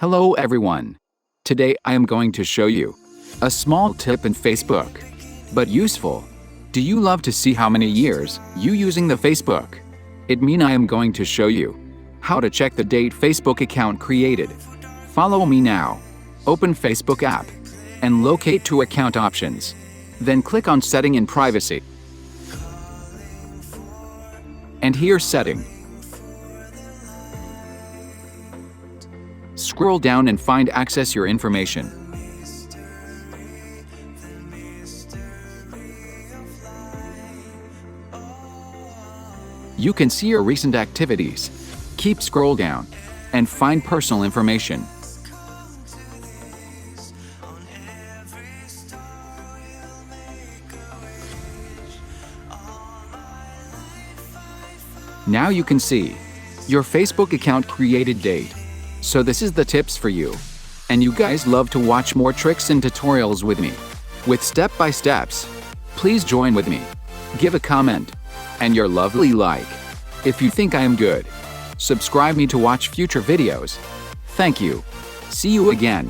Hello everyone. Today I am going to show you a small tip in Facebook, but useful. Do you love to see how many years you using the Facebook? It mean I am going to show you how to check the date Facebook account created. Follow me now. Open Facebook app and locate to account options. Then click on setting in privacy. And here setting. Scroll down and find access your information. You can see your recent activities. Keep scroll down and find personal information. Now you can see your Facebook account created date. So this is the tips for you. And you guys love to watch more tricks and tutorials with me, with step-by-steps. Please join with me. Give a comment and your lovely like. If you think I am good, subscribe me to watch future videos. Thank you. See you again.